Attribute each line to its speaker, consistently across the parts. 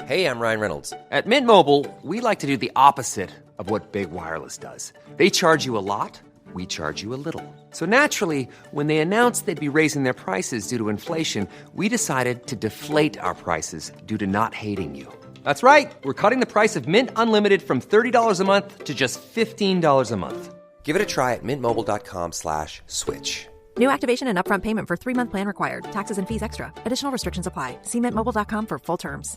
Speaker 1: Hey, I'm Ryan Reynolds. At Mint Mobile, we like to do the opposite of what Big Wireless does. They charge you a lot, we charge you a little. So naturally, when they announced they'd be raising their prices due to inflation, we decided to deflate our prices due to not hating you. That's right. We're cutting the price of Mint Unlimited from $30 a month to just $15 a month. Give it a try at mintmobile.com/switch.
Speaker 2: New activation and upfront payment for 3-month plan required. Taxes and fees extra. Additional restrictions apply. See mintmobile.com for full terms.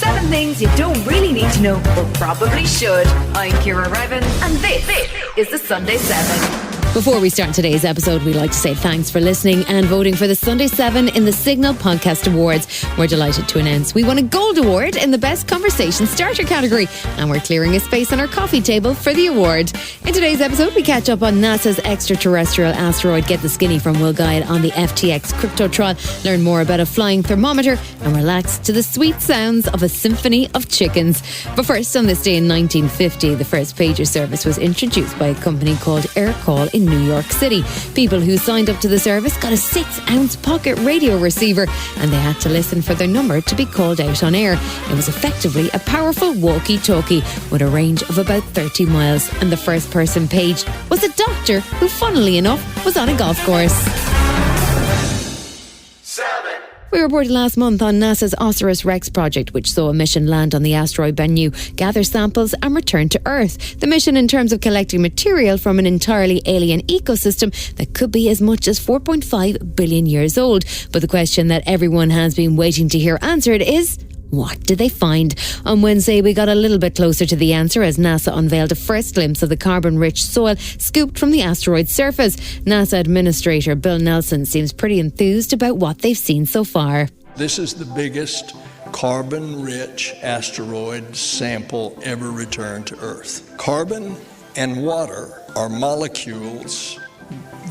Speaker 3: 7 things you don't really need to know, but probably should. I'm Ciara Revin, and this is the Sunday 7.
Speaker 4: Before we start today's episode, we'd like to say thanks for listening and voting for the Sunday 7 in the Signal Podcast Awards. We're delighted to announce we won a Gold Award in the Best Conversation Starter category, and we're clearing a space on our coffee table for the award. In today's episode, we catch up on NASA's extraterrestrial asteroid, get the skinny from Will Guyatt on the FTX crypto trial, learn more about a flying thermometer, and relax to the sweet sounds of a symphony of chickens. But first, on this day in 1950, the first pager service was introduced by a company called Aircall in New York City. People who signed up to the service got a 6-ounce pocket radio receiver, and they had to listen for their number to be called out on air. It was effectively a powerful walkie-talkie with a range of about 30 miles, and the first person paged was a doctor who, funnily enough, was on a golf course. We reported last month on NASA's OSIRIS-REx project, which saw a mission land on the asteroid Bennu, gather samples and return to Earth. The mission in terms of collecting material from an entirely alien ecosystem that could be as much as 4.5 billion years old. But the question that everyone has been waiting to hear answered is, what did they find? On Wednesday, we got a little bit closer to the answer as NASA unveiled a first glimpse of the carbon-rich soil scooped from the asteroid's surface. NASA Administrator Bill Nelson seems pretty enthused about what they've seen so far.
Speaker 5: This is the biggest carbon-rich asteroid sample ever returned to Earth. Carbon and water are molecules.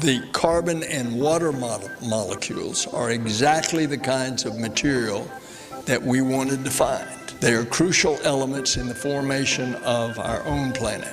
Speaker 5: The carbon and water molecules are exactly the kinds of material that we wanted to find. They are crucial elements in the formation of our own planet.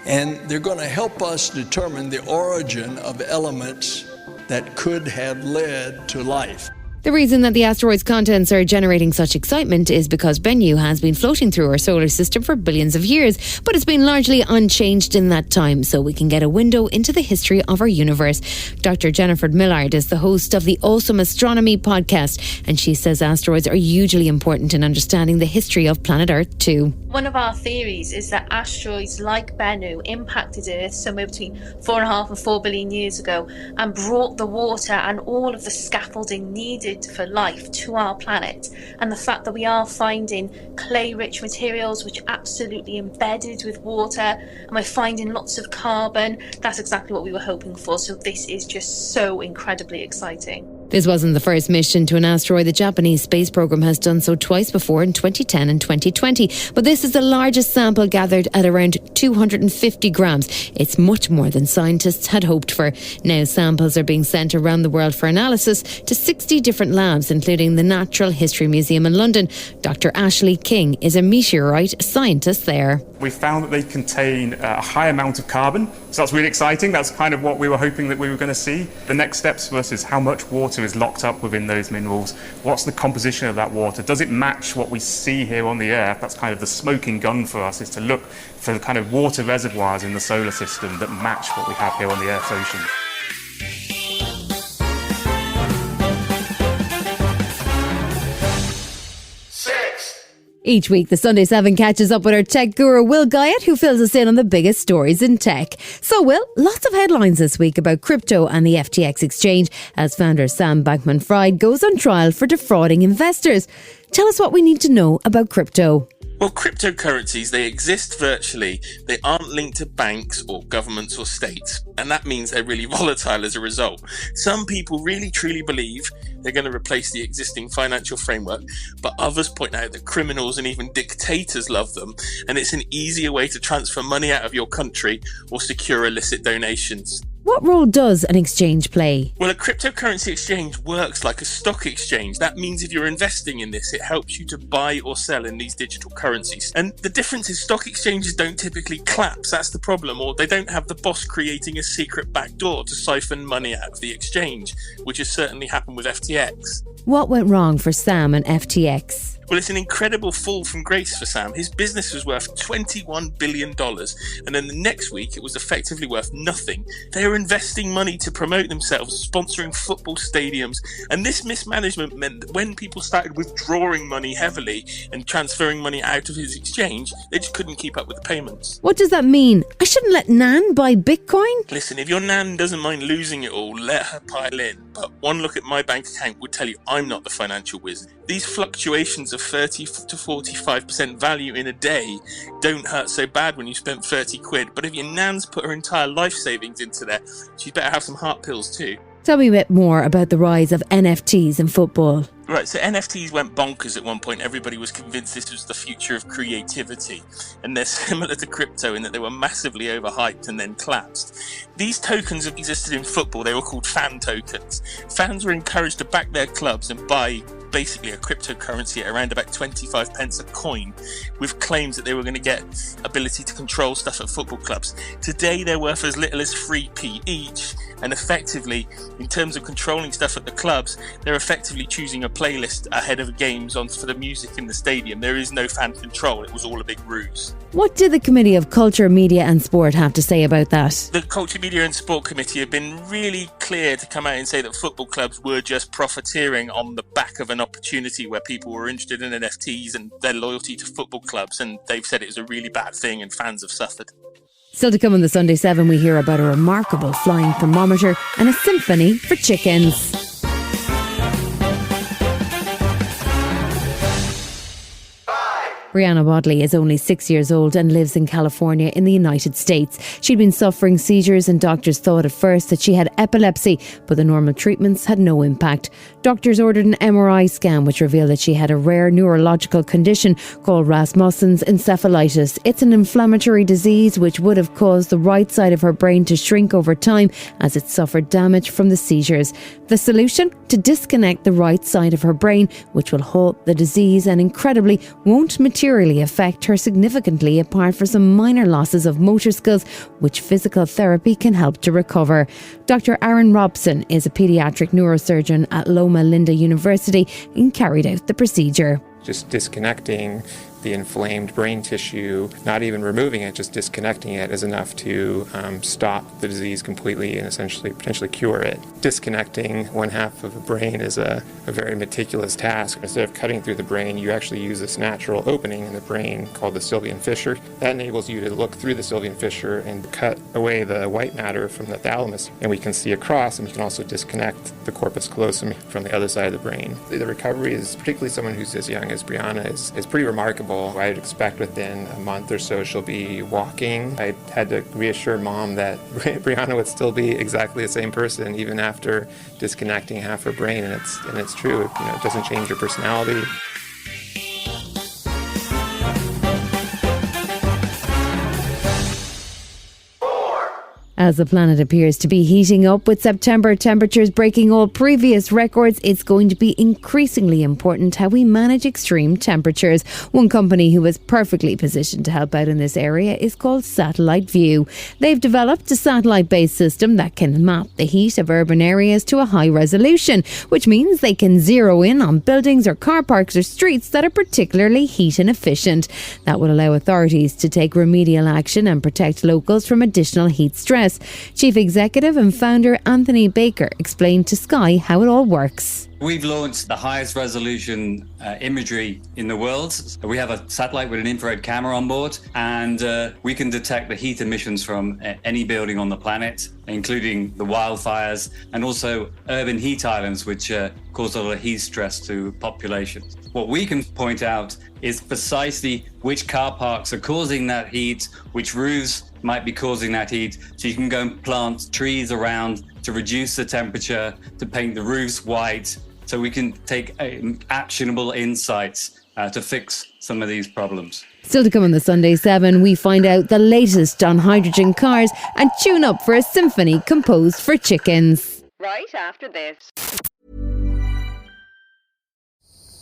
Speaker 5: And they're going to help us determine the origin of elements that could have led to life.
Speaker 4: The reason that the asteroid's contents are generating such excitement is because Bennu has been floating through our solar system for billions of years, but it's been largely unchanged in that time, so we can get a window into the history of our universe. Dr. Jennifer Millard is the host of the Awesome Astronomy podcast, and she says asteroids are hugely important in understanding the history of planet Earth too.
Speaker 6: One of our theories is that asteroids like Bennu impacted Earth somewhere between 4.5 and 4 billion years ago and brought the water and all of the scaffolding needed for life to our planet. And the fact that we are finding clay-rich materials which are absolutely embedded with water, and we're finding lots of carbon, that's exactly what we were hoping for. So this is just so incredibly exciting.
Speaker 4: This wasn't the first mission to an asteroid. The Japanese space program has done so twice before in 2010 and 2020. But this is the largest sample gathered at around 250 grams. It's much more than scientists had hoped for. Now samples are being sent around the world for analysis to 60 different labs, including the Natural History Museum in London. Dr. Ashley King is a meteorite scientist there.
Speaker 7: We found that they contain a high amount of carbon, so that's really exciting. That's kind of what we were hoping that we were going to see. The next steps for us is how much water is locked up within those minerals. What's the composition of that water? Does it match what we see here on the Earth? That's kind of the smoking gun for us, is to look for the kind of water reservoirs in the solar system that match what we have here on the Earth's ocean.
Speaker 4: Each week, the Sunday 7 catches up with our tech guru, Will Guyatt, who fills us in on the biggest stories in tech. So, Will, lots of headlines this week about crypto and the FTX exchange as founder Sam Bankman-Fried goes on trial for defrauding investors. Tell us what we need to know about crypto.
Speaker 8: Well, cryptocurrencies, they exist virtually. They aren't linked to banks or governments or states, and that means they're really volatile as a result. Some people really truly believe they're going to replace the existing financial framework, but others point out that criminals and even dictators love them, and it's an easier way to transfer money out of your country or secure illicit donations.
Speaker 4: What role does an exchange play?
Speaker 8: Well, a cryptocurrency exchange works like a stock exchange. That means if you're investing in this, it helps you to buy or sell in these digital currencies. And the difference is stock exchanges don't typically collapse. That's the problem. Or they don't have the boss creating a secret backdoor to siphon money out of the exchange, which has certainly happened with FTX.
Speaker 4: What went wrong for Sam and FTX?
Speaker 8: Well, it's an incredible fall from grace for Sam. His business was worth $21 billion, and then the next week it was effectively worth nothing. They were investing money to promote themselves, sponsoring football stadiums, and this mismanagement meant that when people started withdrawing money heavily and transferring money out of his exchange, they just couldn't keep up with the payments.
Speaker 4: What does that mean? I shouldn't let Nan buy Bitcoin?
Speaker 8: Listen, if your Nan doesn't mind losing it all, let her pile in. But one look at my bank account would tell you I'm not the financial wizard. These fluctuations of 30 to 45% value in a day don't hurt so bad when you spent 30 quid. But if your Nan's put her entire life savings into there, she'd better have some heart pills too.
Speaker 4: Tell me a bit more about the rise of NFTs in football.
Speaker 8: Right, so NFTs went bonkers at one point. Everybody was convinced this was the future of creativity. And they're similar to crypto in that they were massively overhyped and then collapsed. These tokens have existed in football. They were called fan tokens. Fans were encouraged to back their clubs and buy basically a cryptocurrency at around about 25 pence a coin, with claims that they were going to get ability to control stuff at football clubs. Today they're worth as little as 3p each, and effectively, in terms of controlling stuff at the clubs, they're effectively choosing a playlist ahead of games for the music in the stadium. There is no fan control. It was all a big ruse.
Speaker 4: What did the Committee of Culture, Media and Sport have to say about that?
Speaker 8: The Culture, Media and Sport Committee have been really clear to come out and say that football clubs were just profiteering on the back of an opportunity where people were interested in NFTs and their loyalty to football clubs, and they've said it was a really bad thing and fans have suffered.
Speaker 4: Still to come on the Sunday 7, we hear about a remarkable flying thermometer and a symphony for chickens. Brianna Wadley is only 6 years old and lives in California in the United States. She'd been suffering seizures and doctors thought at first that she had epilepsy, but the normal treatments had no impact. Doctors ordered an MRI scan which revealed that she had a rare neurological condition called Rasmussen's encephalitis. It's an inflammatory disease which would have caused the right side of her brain to shrink over time as it suffered damage from the seizures. The solution? To disconnect the right side of her brain, which will halt the disease and incredibly won't materially affect her significantly apart from some minor losses of motor skills, which physical therapy can help to recover. Dr. Aaron Robison is a pediatric neurosurgeon at Loma University and carried out the procedure.
Speaker 9: Just disconnecting the inflamed brain tissue, not even removing it, just disconnecting it is enough to stop the disease completely and essentially potentially cure it. Disconnecting one half of the brain is a very meticulous task. Instead of cutting through the brain, you actually use this natural opening in the brain called the Sylvian fissure. That enables you to look through the Sylvian fissure and cut away the white matter from the thalamus, and we can see across, and we can also disconnect the corpus callosum from the other side of the brain. The recovery is, particularly someone who's as young as Brianna, is pretty remarkable. I'd expect within a month or so she'll be walking. I had to reassure Mom that Brianna would still be exactly the same person even after disconnecting half her brain, and it's true. It doesn't change your personality.
Speaker 4: As the planet appears to be heating up with September temperatures breaking all previous records, it's going to be increasingly important how we manage extreme temperatures. One company who is perfectly positioned to help out in this area is called Satellite View. They've developed a satellite-based system that can map the heat of urban areas to a high resolution, which means they can zero in on buildings or car parks or streets that are particularly heat inefficient. That will allow authorities to take remedial action and protect locals from additional heat stress. Chief Executive and founder Anthony Baker explained to Sky how it all works.
Speaker 10: We've launched the highest resolution imagery in the world. We have a satellite with an infrared camera on board, and we can detect the heat emissions from any building on the planet, including the wildfires and also urban heat islands, which cause a lot of heat stress to populations. What we can point out is precisely which car parks are causing that heat, which roofs might be causing that heat, so you can go and plant trees around to reduce the temperature, to paint the roofs white, so we can take actionable insights to fix some of these problems.
Speaker 4: Still to come on the Sunday 7, we find out the latest on hydrogen cars and tune up for a symphony composed for chickens.
Speaker 3: Right after this.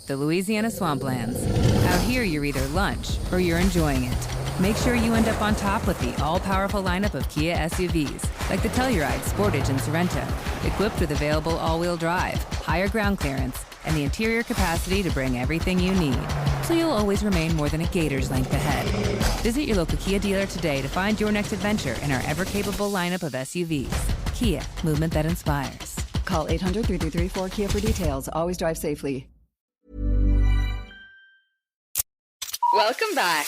Speaker 11: The Louisiana Swamplands. Out here, you're either lunch or you're enjoying it. Make sure you end up on top with the all-powerful lineup of Kia SUVs, like the Telluride, Sportage, and Sorento, equipped with available all-wheel drive, higher ground clearance, and the interior capacity to bring everything you need, so you'll always remain more than a gator's length ahead. Visit your local Kia dealer today to find your next adventure in our ever-capable lineup of SUVs. Kia, movement that inspires.
Speaker 12: Call 800-3334-KIA for details. Always drive safely.
Speaker 3: Welcome back.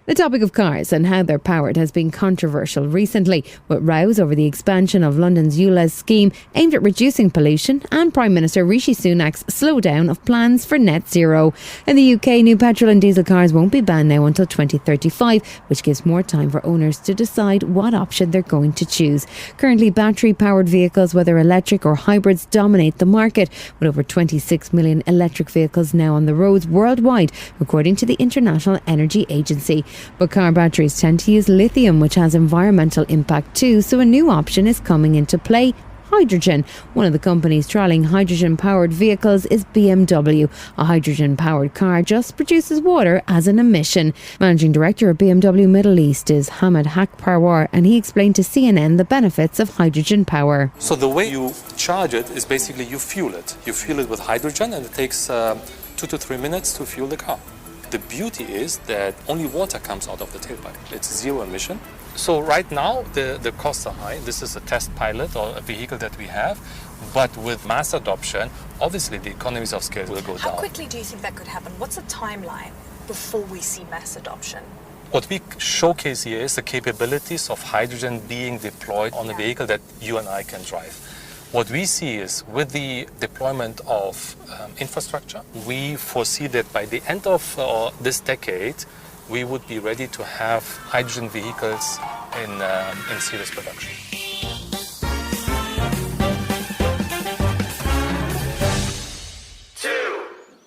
Speaker 4: The topic of cars and how they're powered has been controversial recently, with rows over the expansion of London's ULEZ scheme aimed at reducing pollution and Prime Minister Rishi Sunak's slowdown of plans for net zero. In the UK, new petrol and diesel cars won't be banned now until 2035, which gives more time for owners to decide what option they're going to choose. Currently, battery-powered vehicles, whether electric or hybrids, dominate the market, with over 26 million electric vehicles now on the roads worldwide, according to the International Energy Agency. But car batteries tend to use lithium, which has environmental impact too, so a new option is coming into play: hydrogen. One of the companies trialling hydrogen-powered vehicles is BMW. A hydrogen-powered car just produces water as an emission. Managing Director of BMW Middle East is Hamid Haqparwa, and he explained to CNN the benefits of hydrogen power.
Speaker 13: So the way you charge it is basically you fuel it. You fuel it with hydrogen, and it takes 2 to 3 minutes to fuel the car. The beauty is that only water comes out of the tailpipe. It's zero emission. So right now, the costs are high. This is a test pilot or a vehicle that we have. But with mass adoption, obviously the economies of scale will go down.
Speaker 14: How quickly do you think that could happen? What's the timeline before we see mass adoption?
Speaker 13: What we showcase here is the capabilities of hydrogen being deployed on a vehicle that you and I can drive. What we see is with the deployment of infrastructure, we foresee that by the end of this decade, we would be ready to have hydrogen vehicles in serious production.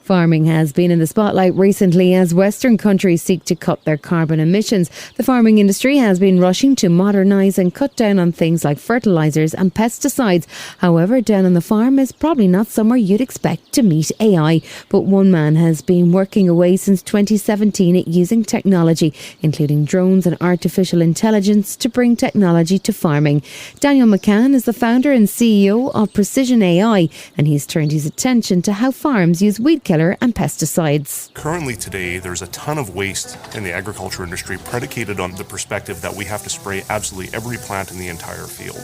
Speaker 4: Farming has been in the spotlight recently as Western countries seek to cut their carbon emissions. The farming industry has been rushing to modernise and cut down on things like fertilisers and pesticides. However, down on the farm is probably not somewhere you'd expect to meet AI. But one man has been working away since 2017 at using technology, including drones and artificial intelligence, to bring technology to farming. Daniel McCann is the founder and CEO of Precision AI, and he's turned his attention to how farms use weed killer and pesticides.
Speaker 15: Currently today, there's a ton of waste in the agriculture industry predicated on the perspective that we have to spray absolutely every plant in the entire field.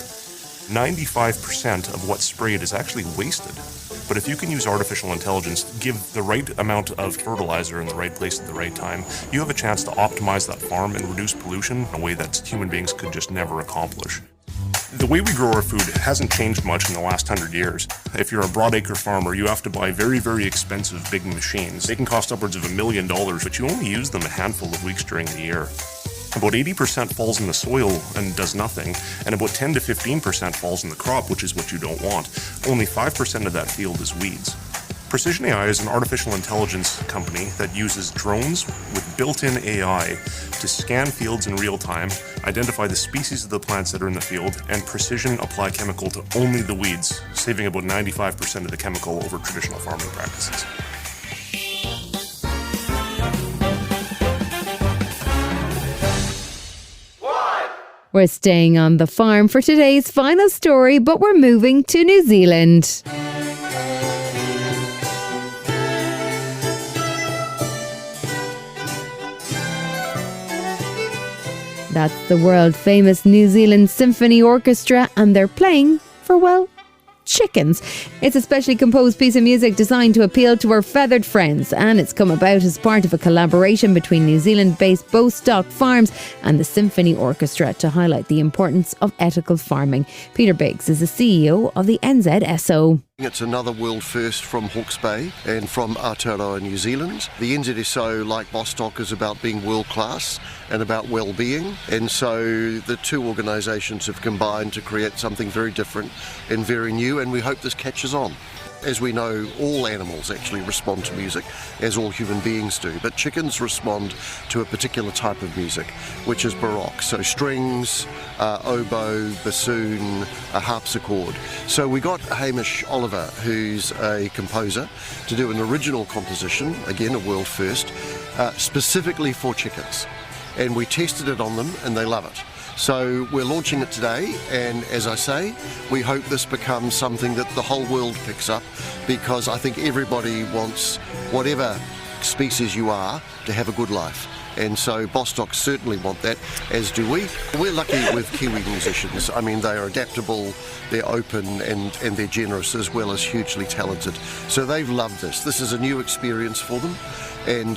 Speaker 15: 95% of what's sprayed is actually wasted. But if you can use artificial intelligence, give the right amount of fertilizer in the right place at the right time, you have a chance to optimize that farm and reduce pollution in a way that human beings could just never accomplish. The way we grow our food hasn't changed much in the last 100 years. If you're a broadacre farmer, you have to buy very, very expensive big machines. They can cost upwards of $1 million, but you only use them a handful of weeks during the year. About 80% falls in the soil and does nothing, and about 10 to 15% falls in the crop, which is what you don't want. Only 5% of that field is weeds. Precision AI is an artificial intelligence company that uses drones with built-in AI to scan fields in real time, identify the species of the plants that are in the field, and precision apply chemical to only the weeds, saving about 95% of the chemical over traditional farming practices.
Speaker 4: We're staying on the farm for today's final story, but we're moving to New Zealand. That's the world-famous New Zealand Symphony Orchestra, and they're playing for, well, chickens. It's a specially composed piece of music designed to appeal to our feathered friends, and it's come about as part of a collaboration between New Zealand-based Bostock Farms and the Symphony Orchestra to highlight the importance of ethical farming. Peter Biggs is the CEO of the NZSO.
Speaker 16: It's another world first from Hawke's Bay and from Aotearoa, New Zealand. The NZSO, like Bostock, is about being world class and about well-being, and so the two organisations have combined to create something very different and very new, and we hope this catches on. As we know, all animals actually respond to music, as all human beings do, but chickens respond to a particular type of music, which is baroque, so strings, oboe, bassoon, a harpsichord. So we got Hamish Oliver, who's a composer, to do an original composition, again a world first, specifically for chickens. And we tested it on them and they love it. So we're launching it today, and as I say, we hope this becomes something that the whole world picks up, because I think everybody wants, whatever species you are, to have a good life. And so Bostock certainly want that, as do we. We're lucky with Kiwi musicians. I mean, they are adaptable, they're open, and they're generous, as well as hugely talented. So they've loved this. This is a new experience for them, and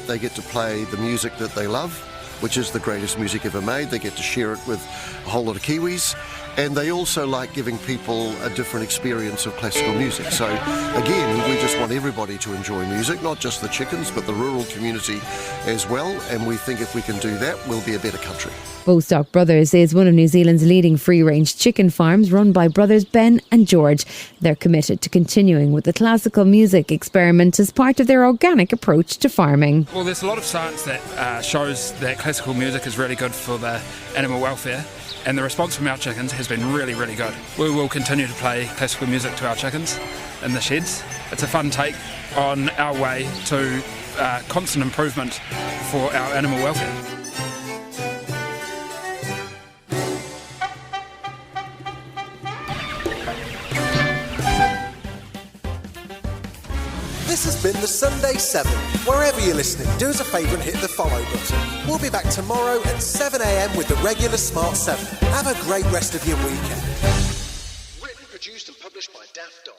Speaker 16: they get to play the music that they love, which is the greatest music ever made. They get to share it with a whole lot of Kiwis, and they also like giving people a different experience of classical music. So again, we just want everybody to enjoy music, not just the chickens, but the rural community as well, and we think if we can do that, we'll be a better country.
Speaker 4: Bostock Brothers is one of New Zealand's leading free-range chicken farms, run by brothers Ben and George. They're committed to continuing with the classical music experiment as part of their organic approach to farming.
Speaker 17: Well, there's a lot of science that shows that classical music is really good for the animal welfare, and the response from our chickens has been really, really good. We will continue to play classical music to our chickens in the sheds. It's a fun take on our way to constant improvement for our animal welfare.
Speaker 18: This has been the Sunday 7. Wherever you're listening, do us a favour and hit the follow button. We'll be back tomorrow at 7 a.m. with the regular Smart 7. Have a great rest of your weekend. Written, produced and published by Daft Dog.